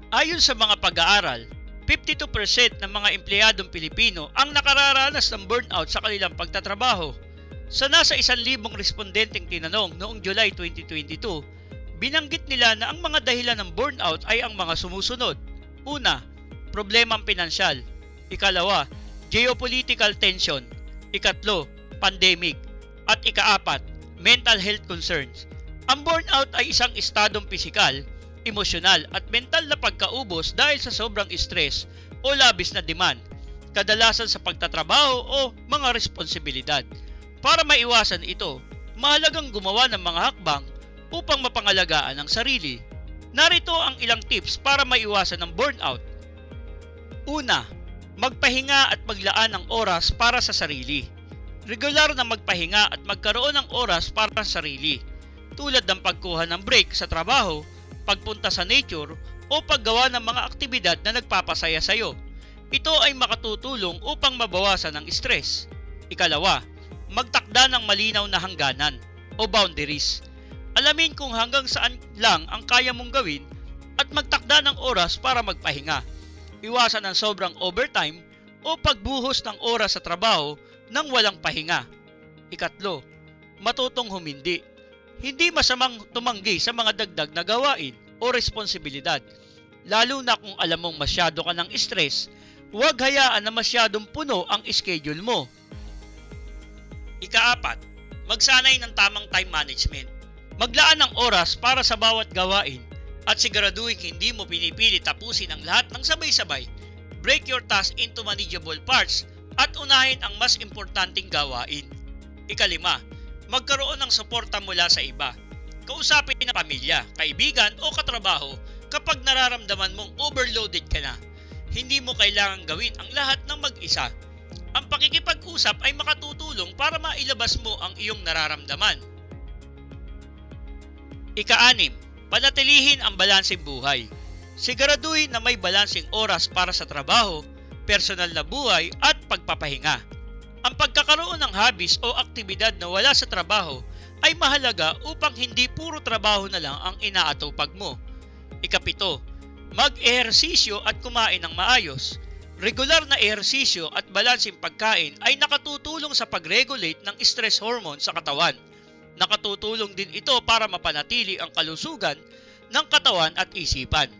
Ayon sa mga pag-aaral, 52% ng mga empleyadong Pilipino ang nakararanas ng burnout sa kanilang pagtatrabaho. Sa nasa 1,000 respondenteng tinanong noong July 2022, binanggit nila na ang mga dahilan ng burnout ay ang mga sumusunod. Una, problemang pinansyal. Ikalawa, geopolitical tension. Ikatlo, pandemic. At ikaapat, mental health concerns. Ang burnout ay isang estadong pisikal, emosyonal at mental na pagkaubos dahil sa sobrang stress o labis na demand, kadalasan sa pagtatrabaho o mga responsibilidad. Para maiwasan ito, mahalagang gumawa ng mga hakbang upang mapangalagaan ang sarili. Narito ang ilang tips para maiwasan ang burnout. Una, magpahinga at maglaan ng oras para sa sarili. Regular na magpahinga at magkaroon ng oras para sa sarili, tulad ng pagkuha ng break sa trabaho, pagpunta sa nature o paggawa ng mga aktibidad na nagpapasaya sa iyo. Ito ay makatutulong upang mabawasan ang stress. Ikalawa, magtakda ng malinaw na hangganan o boundaries. Alamin kung hanggang saan lang ang kaya mong gawin at magtakda ng oras para magpahinga. Iwasan ang sobrang overtime o pagbuhos ng oras sa trabaho nang walang pahinga. Ikatlo, matutong humindi. Hindi masamang tumanggi sa mga dagdag na gawain o responsibilidad. Lalo na kung alam mong masyado ka ng stress, huwag hayaan na masyadong puno ang schedule mo. Ikaapat, magsanay ng tamang time management. Maglaan ng oras para sa bawat gawain at siguraduhin hindi mo pinipili tapusin ang lahat ng sabay-sabay. Break your task into manageable parts at unahin ang mas importanteng gawain. Ikalima, magkaroon ng suporta mula sa iba. Kausapin ng pamilya, kaibigan o katrabaho kapag nararamdaman mong overloaded ka na. Hindi mo kailangang gawin ang lahat ng mag-isa. Ang pakikipag-usap ay makatutulong para mailabas mo ang iyong nararamdaman. Ika-6, panatilihin ang balanseng buhay. Siguraduhin na may balanseng oras para sa trabaho, personal na buhay at pagpapahinga. Ang pagkakaroon ng hobbies o aktibidad na wala sa trabaho ay mahalaga upang hindi puro trabaho na lang ang inaatupag mo. Ika-7, mag-ehersisyo at kumain ng maayos. Regular na ehersisyo at balanseng pagkain ay nakatutulong sa pag-regulate ng stress hormone sa katawan. Nakatutulong din ito para mapanatili ang kalusugan ng katawan at isipan.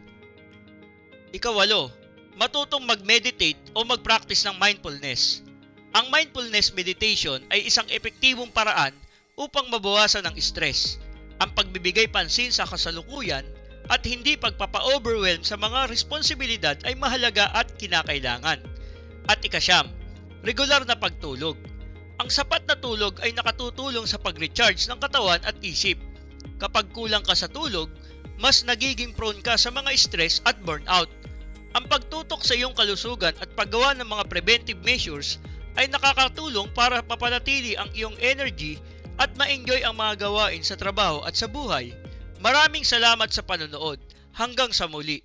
Ika-8, matutong mag-meditate o mag-practice ng mindfulness. Ang mindfulness meditation ay isang epektibong paraan upang mabawasan ang stress, ang pagbibigay pansin sa kasalukuyan at hindi pagpapa-overwhelm sa mga responsibilidad ay mahalaga at kinakailangan. At ika-9, regular na pagtulog. Ang sapat na tulog ay nakatutulong sa pag-recharge ng katawan at isip. Kapag kulang ka sa tulog, mas nagiging prone ka sa mga stress at burnout. Ang pagtutok sa iyong kalusugan at paggawa ng mga preventive measures ay nakakatulong para mapanatili ang iyong energy at ma-enjoy ang mga gawain sa trabaho at sa buhay. Maraming salamat sa panonood. Hanggang sa muli.